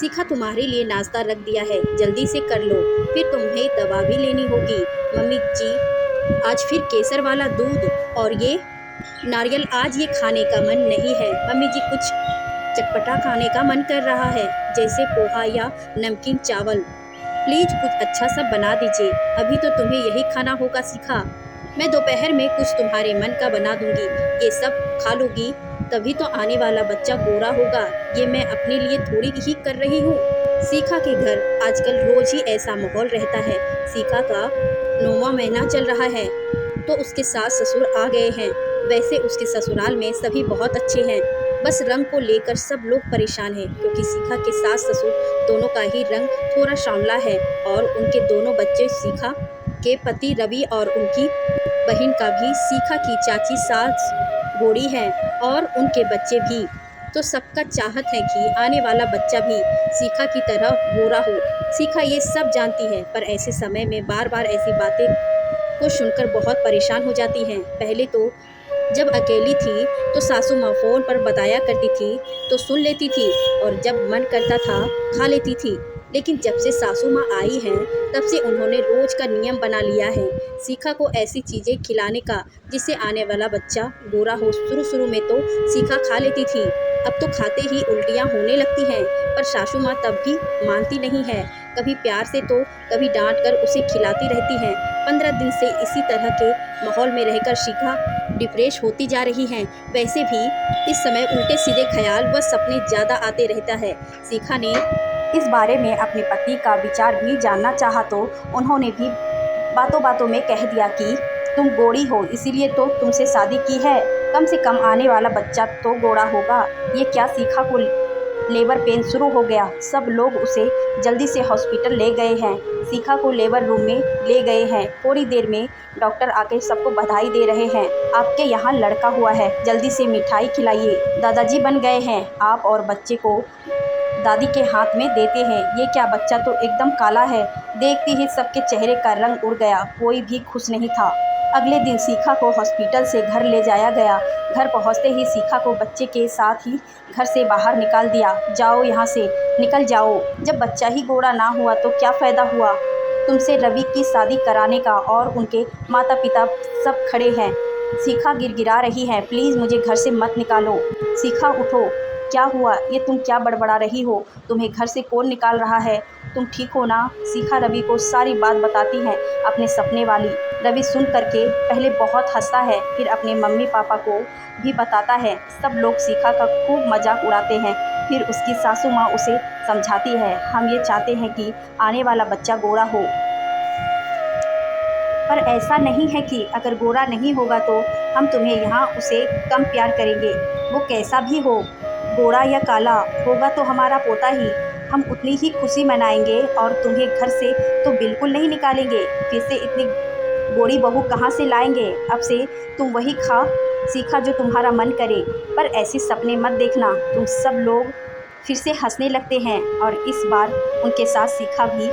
शिखा तुम्हारे लिए नाश्ता रख दिया है, जल्दी से कर लो, फिर तुम्हें दवा भी लेनी होगी। मम्मी जी, आज फिर केसर वाला दूध और ये नारियल, आज ये खाने का मन नहीं है। मम्मी जी, कुछ चटपटा खाने का मन कर रहा है, जैसे पोहा या नमकीन चावल। प्लीज कुछ अच्छा सा बना दीजिए, अभी तो तुम्हें यही खाना होगा शिखा। मैं दोपहर में कुछ तुम्हारे मन का बना दूंगी, ये सब खा लोगी तभी तो आने वाला बच्चा गोरा होगा। ये मैं अपने लिए थोड़ी ही कर रही हूँ। शिखा के घर आजकल रोज ही ऐसा माहौल रहता है। शिखा का 9वां महीना चल रहा है तो उसके सास ससुर आ गए हैं। वैसे उसके ससुराल में सभी बहुत अच्छे हैं, बस रंग को लेकर सब लोग परेशान हैं, क्योंकि शिखा के सास ससुर दोनों का ही रंग थोड़ा सांवला है और उनके दोनों बच्चे शिखा के पति रवि और उनकी बहन का भी। शिखा की चाची सास गोरी है और उनके बच्चे भी। तो सबका चाहत है कि आने वाला बच्चा भी शिखा की तरह गोरा हो। शिखा ये सब जानती है, पर ऐसे समय में बार बार ऐसी बातें को सुनकर बहुत परेशान हो जाती हैं। पहले तो जब अकेली थी तो सासू माँ फ़ोन पर बताया करती थी तो सुन लेती थी और जब मन करता था खा लेती थी। लेकिन जब से सासू माँ आई हैं तब से उन्होंने रोज का नियम बना लिया है शिखा को ऐसी चीज़ें खिलाने का जिससे आने वाला बच्चा गोरा हो। शुरू शुरू में तो शिखा खा लेती थी, अब तो खाते ही उल्टियाँ होने लगती हैं, पर सासू माँ तब भी मानती नहीं है। कभी प्यार से तो कभी डांट कर उसे खिलाती रहती हैं। 15 दिन से इसी तरह के माहौल में रहकर शिखा डिप्रेस होती जा रही हैं। वैसे भी इस समय उल्टे सीधे ख्याल व सपने ज़्यादा आते रहता है। शिखा ने इस बारे में अपने पति का विचार भी जानना चाहा तो उन्होंने भी बातों बातों में कह दिया कि तुम गोरी हो इसीलिए तो तुमसे शादी की है, कम से कम आने वाला बच्चा तो गोरा होगा। ये क्या, शिखा को लेबर पेन शुरू हो गया। सब लोग उसे जल्दी से हॉस्पिटल ले गए हैं। शिखा को लेबर रूम में ले गए हैं। थोड़ी देर में डॉक्टर आके सबको बधाई दे रहे हैं, आपके यहाँ लड़का हुआ है, जल्दी से मिठाई खिलाइए। दादाजी बन गए हैं। आप और बच्चे को दादी के हाथ में देते हैं। ये क्या, बच्चा तो एकदम काला है। देखते ही सबके चेहरे का रंग उड़ गया, कोई भी खुश नहीं था। अगले दिन शिखा को हॉस्पिटल से घर ले जाया गया। घर पहुंचते ही शिखा को बच्चे के साथ ही घर से बाहर निकाल दिया। जाओ यहाँ से, निकल जाओ। जब बच्चा ही गोरा ना हुआ तो क्या फ़ायदा हुआ तुमसे रवि की शादी कराने का। और उनके माता पिता सब खड़े हैं। शिखा गिड़गिड़ा रही है, प्लीज़ मुझे घर से मत निकालो। शिखा उठो, क्या हुआ, ये तुम क्या बड़बड़ा रही हो, तुम्हें घर से कौन निकाल रहा है, तुम ठीक हो ना। शिखा रवि को सारी बात बताती है, अपने सपने वाली। रवि सुन करके पहले बहुत हंसता है, फिर अपने मम्मी पापा को भी बताता है। सब लोग शिखा का खूब मजाक उड़ाते हैं। फिर उसकी सासू माँ उसे समझाती है, हम ये चाहते हैं कि आने वाला बच्चा गोरा हो, पर ऐसा नहीं है कि अगर गोरा नहीं होगा तो हम तुम्हें यहाँ उसे कम प्यार करेंगे। वो कैसा भी हो, गोरा या काला, होगा तो हमारा पोता ही। हम उतनी ही खुशी मनाएंगे और तुम्हें घर से तो बिल्कुल नहीं निकालेंगे। फिर से इतनी गोरी बहू कहाँ से लाएंगे। अब से तुम वही खा शिखा जो तुम्हारा मन करे, पर ऐसे सपने मत देखना। तुम सब लोग फिर से हंसने लगते हैं और इस बार उनके साथ शिखा भी